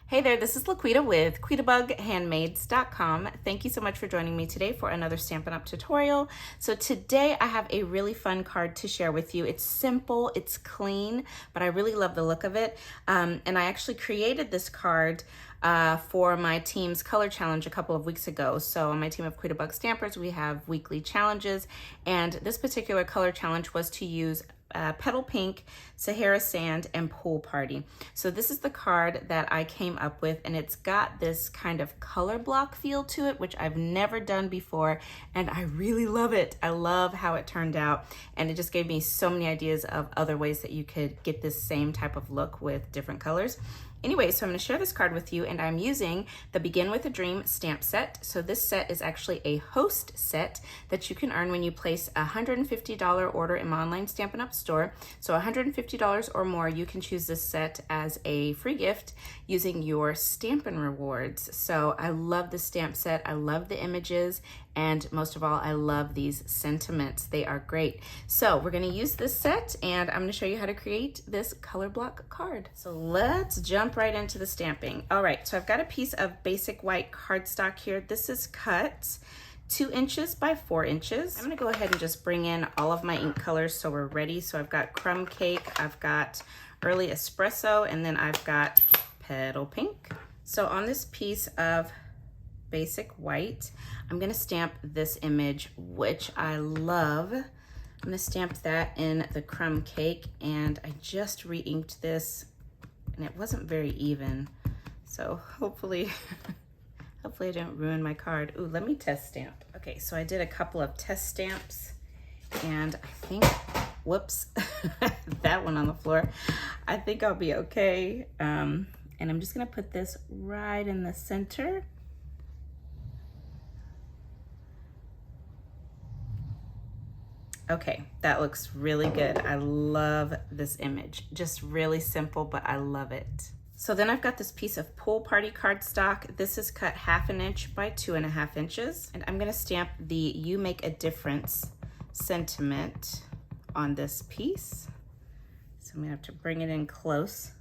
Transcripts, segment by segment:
Hey there, this is LaQuita with QuitaBugHandmaids.com. Thank you so much for joining me today for another Stampin' Up! Tutorial. So today I have a really fun card to share with you. It's simple, it's clean, but I really love the look of it. And I actually created this card for my team's color challenge a couple of weeks ago. So on my team of Quita Bug Stampers, we have weekly challenges, and this particular color challenge was to use Petal Pink, Sahara Sand, and Pool Party. So this is the card that I came up with, and it's got this kind of color block feel to it, which I've never done before, and I really love it. I love how it turned out, and it just gave me so many ideas of other ways that you could get this same type of look with different colors. Anyway, so I'm going to share this card with you, and I'm using the Begin with a Dream stamp set. So this set is actually a host set that you can earn when you place a $150 order in my online Stampin' Up! Store. So $150 or more, you can choose this set as a free gift using your Stampin' rewards. So I love the stamp set. I love the images, and most of all, I love these sentiments. They are great. So we're going to use this set, and I'm going to show you how to create this color block card. So let's jump right into the stamping. All right, so I've got a piece of basic white cardstock here. This is cut 2 inches by 4 inches. I'm gonna go ahead and just bring in all of my ink colors so we're ready. So I've got Crumb Cake, I've got Early Espresso, and then I've got Petal Pink. So on this piece of basic white, I'm gonna stamp this image, which I love. I'm gonna stamp that in the Crumb Cake, and I just re-inked this, and it wasn't very even. So hopefully, hopefully I didn't ruin my card. Ooh, let me test stamp. Okay, so I did a couple of test stamps, and I think, whoops, that one on the floor. I think I'll be okay. And I'm just gonna put this right in the center. Okay, that looks really good. I love this image. Just really simple, but I love it. So then I've got this piece of Pool Party cardstock. This is cut 1/2 inch by 2.5 inches. And I'm gonna stamp the You Make a Difference sentiment on this piece. So I'm gonna have to bring it in close.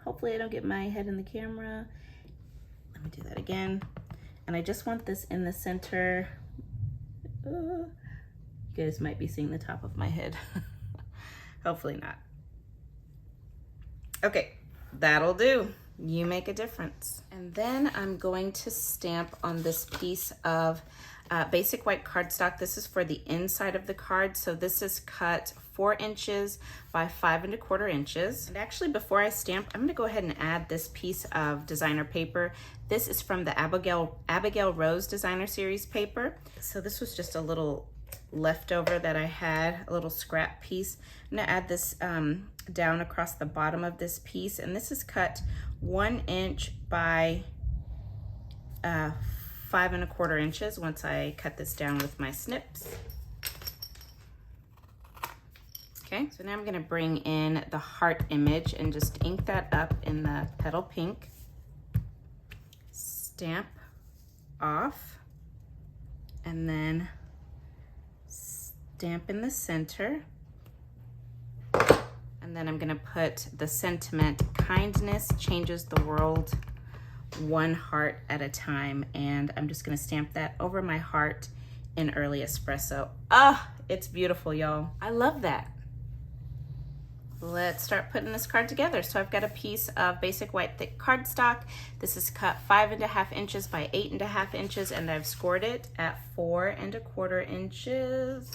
Hopefully I don't get my head in the camera. Let me do that again. And I just want this in the center. You guys might be seeing the top of my head. Hopefully not. Okay, that'll do. You make a difference. And then I'm going to stamp on this piece of basic white cardstock. This is for the inside of the card. So this is cut 4 inches by 5 1/4 inches. And actually, before I stamp, I'm gonna go ahead and add this piece of designer paper. This is from the Abigail Rose Designer Series paper. So this was just a little leftover that I had, a little scrap piece. I'm gonna add this down across the bottom of this piece, and this is cut 1 inch by 5 1/4 inches once I cut this down with my snips. Okay, so now I'm gonna bring in the heart image and just ink that up in the Petal Pink. Stamp off, and then stamp in the center. And then I'm gonna put the sentiment, kindness changes the world one heart at a time. And I'm just gonna stamp that over my heart in Early Espresso. Ah, it's beautiful, y'all. I love that. Let's start putting this card together. So I've got a piece of basic white thick cardstock. This is cut 5 1/2 inches by 8 1/2 inches, and I've scored it at 4 1/4 inches.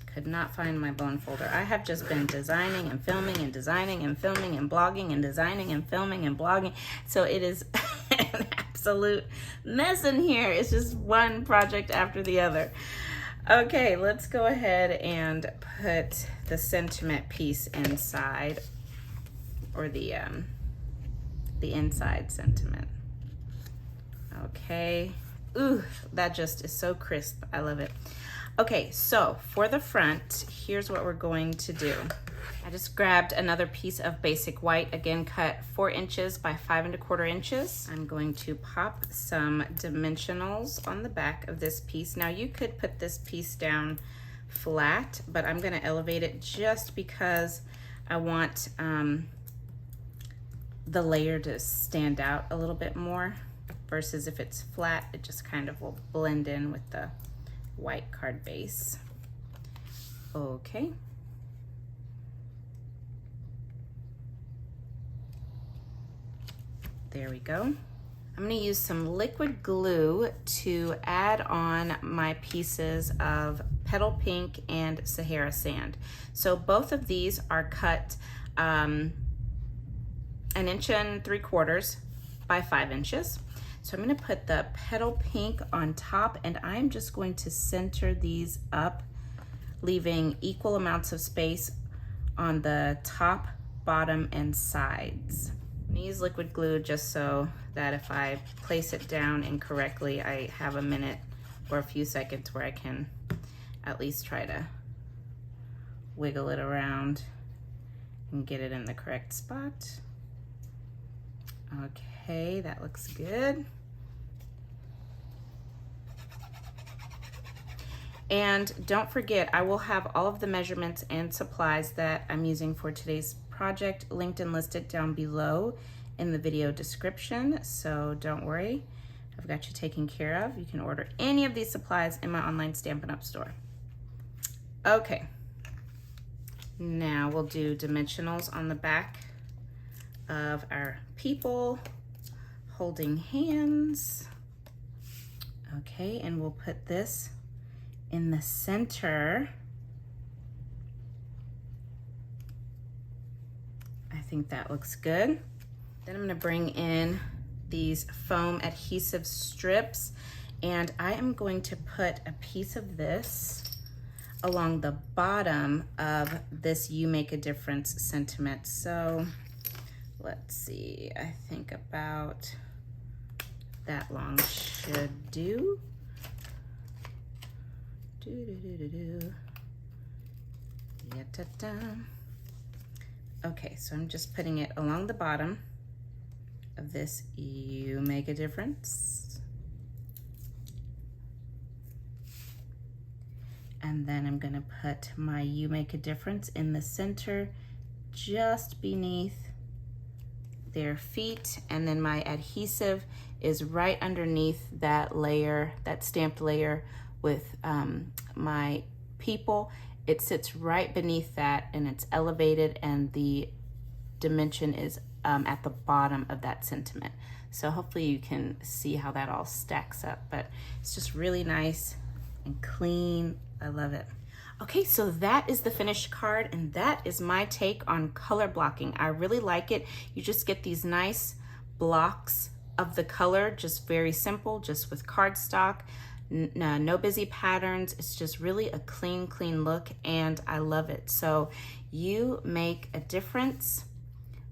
Could not find my bone folder. I have just been designing and filming and designing and filming and blogging and designing and filming and blogging. So it is an absolute mess in here. It's just one project after the other. Okay, let's go ahead and put the sentiment piece inside, or the inside sentiment. Okay, ooh, that just is so crisp. I love it. Okay, so for the front, here's what we're going to do. I just grabbed another piece of basic white, again cut 4 inches by 5 1/4 inches. I'm going to pop some dimensionals on the back of this piece. Now you could put this piece down flat, but I'm gonna elevate it just because I want the layer to stand out a little bit more, versus if it's flat, it just kind of will blend in with the white card base. Okay. There we go. I'm going to use some liquid glue to add on my pieces of Petal Pink and Sahara Sand. So both of these are cut 1 3/4 inches by 5 inches. So I'm going to put the Petal Pink on top, and I'm just going to center these up, leaving equal amounts of space on the top, bottom, and sides. I'm going to use liquid glue just so that if I place it down incorrectly, I have a minute or a few seconds where I can at least try to wiggle it around and get it in the correct spot. Okay, that looks good. And don't forget, I will have all of the measurements and supplies that I'm using for today's project linked and listed down below in the video description. So don't worry, I've got you taken care of. You can order any of these supplies in my online Stampin' Up! Store. Okay, now we'll do dimensionals on the back of our people holding hands. Okay, and we'll put this in the center. I think that looks good. Then I'm gonna bring in these foam adhesive strips, and I am going to put a piece of this along the bottom of this You Make a Difference sentiment. So let's see, I think about that long should do. Okay, so I'm just putting it along the bottom of this You Make a Difference. And then I'm gonna put my You Make a Difference in the center, just beneath their feet. And then my adhesive is right underneath that layer, that stamped layer with my people. It sits right beneath that, and it's elevated, and the dimension is at the bottom of that sentiment. So hopefully you can see how that all stacks up, but it's just really nice and clean. I love it. Okay, so that is the finished card, and that is my take on color blocking. I really like it. You just get these nice blocks of the color, just very simple, just with cardstock. No busy patterns. It's just really a clean look, and I love it. So You Make a Difference.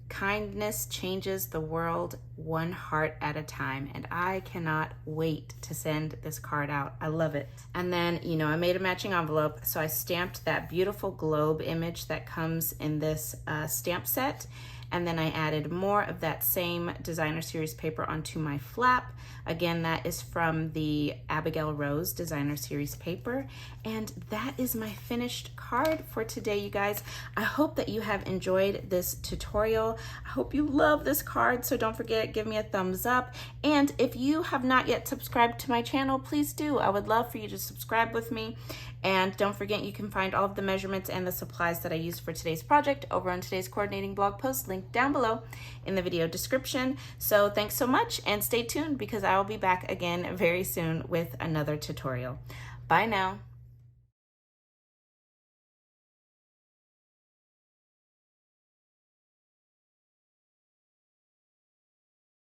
Kindness changes the world one heart at a time, and I cannot wait to send this card out. I love it. And then, you know, I made a matching envelope, so I stamped that beautiful globe image that comes in this stamp set, and then I added more of that same designer series paper onto my flap. Again, that is from the Abigail Rose designer series paper, and that is my finished card for today, you guys. I hope that you have enjoyed this tutorial. I hope you love this card, so don't forget, give me a thumbs up. And if you have not yet subscribed to my channel, please do. I would love for you to subscribe with me. And don't forget, you can find all of the measurements and the supplies that I used for today's project over on today's coordinating blog post, linked down below in the video description. So thanks so much, and stay tuned because I will be back again very soon with another tutorial. Bye now.